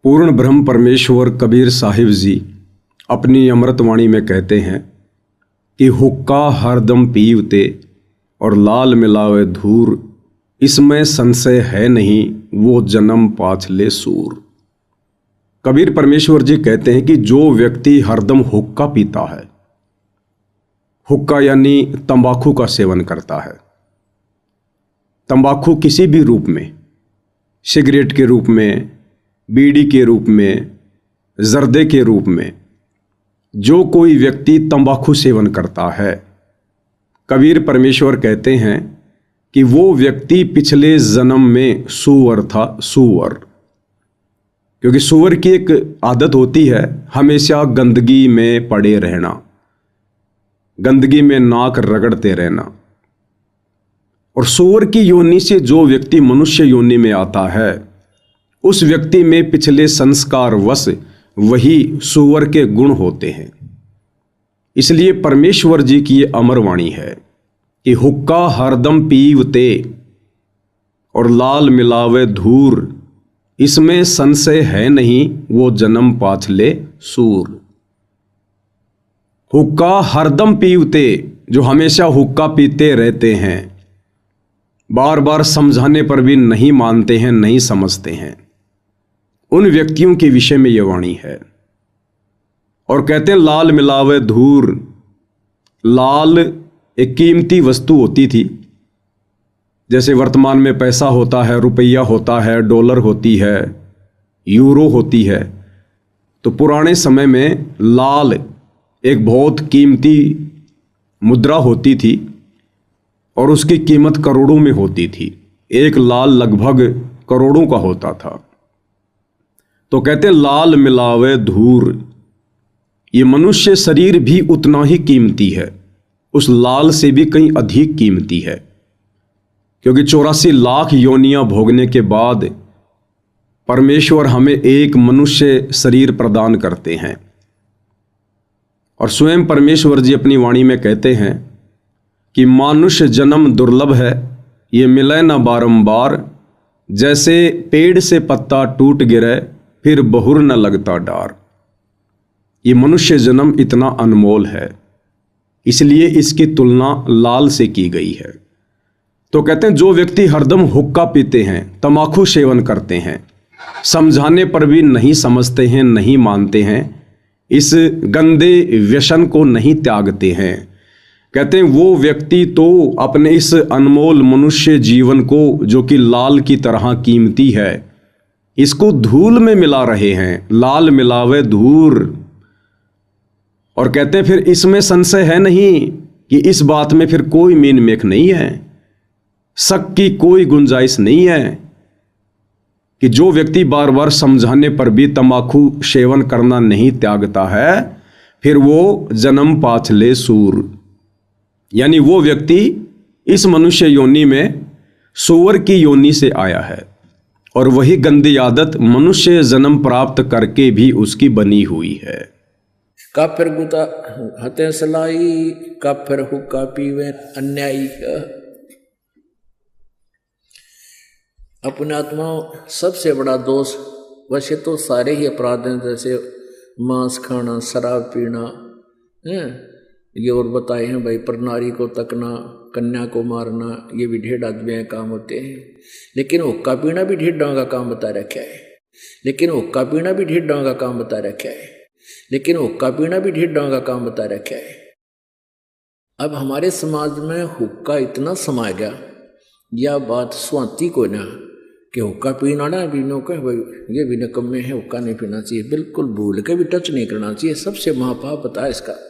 पूर्ण ब्रह्म परमेश्वर कबीर साहिब जी अपनी अमृतवाणी में कहते हैं कि हुक्का हरदम पीवते और लाल मिलावे धूर, इसमें संशय है नहीं वो जन्म पाछले सूर। कबीर परमेश्वर जी कहते हैं कि जो व्यक्ति हरदम हुक्का पीता है, हुक्का यानी तंबाकू का सेवन करता है, तंबाकू किसी भी रूप में, सिगरेट के रूप में, बीड़ी के रूप में, जर्दे के रूप में, जो कोई व्यक्ति तंबाकू सेवन करता है, कबीर परमेश्वर कहते हैं कि वो व्यक्ति पिछले जन्म में सूअर था, सूअर। क्योंकि सूअर की एक आदत होती है हमेशा गंदगी में पड़े रहना, गंदगी में नाक रगड़ते रहना। और सूअर की योनि से जो व्यक्ति मनुष्य योनि में आता है, उस व्यक्ति में पिछले संस्कार वश वही सूअर के गुण होते हैं। इसलिए परमेश्वर जी की ये अमर वाणी है कि हुक्का हरदम पीवते और लाल मिलावे धूर, इसमें संशय है नहीं वो जन्म पाछले सूर। हुक्का हरदम पीवते, जो हमेशा हुक्का पीते रहते हैं, बार बार समझाने पर भी नहीं मानते हैं, नहीं समझते हैं, उन व्यक्तियों के विषय में यह वाणी है। और कहते हैं लाल मिलावे धूर। लाल एक कीमती वस्तु होती थी, जैसे वर्तमान में पैसा होता है, रुपया होता है, डॉलर होती है, यूरो होती है। तो पुराने समय में लाल एक बहुत कीमती मुद्रा होती थी और उसकी कीमत करोड़ों में होती थी। एक लाल लगभग करोड़ों का होता था। तो कहते लाल मिलावे धूर, ये मनुष्य शरीर भी उतना ही कीमती है, उस लाल से भी कहीं अधिक कीमती है। क्योंकि 84 लाख योनियां भोगने के बाद परमेश्वर हमें एक मनुष्य शरीर प्रदान करते हैं। और स्वयं परमेश्वर जी अपनी वाणी में कहते हैं कि मानुष्य जन्म दुर्लभ है, ये मिले न बारंबार, जैसे पेड़ से पत्ता टूट गिरे फिर बहुर न लगता डार। ये मनुष्य जन्म इतना अनमोल है, इसलिए इसकी तुलना लाल से की गई है। तो कहते हैं जो व्यक्ति हरदम हुक्का पीते हैं, तंबाकू सेवन करते हैं, समझाने पर भी नहीं समझते हैं, नहीं मानते हैं, इस गंदे व्यसन को नहीं त्यागते हैं, कहते हैं वो व्यक्ति तो अपने इस अनमोल मनुष्य जीवन को, जो कि लाल की तरह कीमती है, इसको धूल में मिला रहे हैं। लाल मिलावे धूर। और कहते हैं फिर इसमें संशय है नहीं, कि इस बात में फिर कोई मीन मेख नहीं है, शक की कोई गुंजाइश नहीं है, कि जो व्यक्ति बार बार समझाने पर भी तंबाकू सेवन करना नहीं त्यागता है, फिर वो जन्म पाछले सूर, यानी वो व्यक्ति इस मनुष्य योनि में सूअर की योनि से आया है। और वही गंदी आदत मनुष्य जन्म प्राप्त करके भी उसकी बनी हुई है। काफिर गुता हते सलाई, काफिर हुक्का पीवे अन्यायी। अपने आत्मा सबसे बड़ा दोष, वैसे तो सारे ही अपराध हैं, जैसे मांस खाना, शराब पीना, ये और बताए हैं भाई, पर नारी को तकना, कन्या को मारना, ये भी ढेर आदमी काम होते हैं। लेकिन हुक्का पीना भी ढेर डांगा काम बता रखा है। लेकिन हुक्का पीना भी ढेर डांगा काम बता रखा है। लेकिन हुक्का पीना भी ढेर डांगा काम बता रखा है। अब हमारे समाज में हुक्का इतना समा गया, यह बात स्वाति को ना, कि हुक्का पीना ना पीनो का भाई ये भी निकम्मे है, हुक्का नहीं पीना चाहिए, बिल्कुल भूल के भी टच नहीं करना चाहिए। सबसे महापाप बता इसका।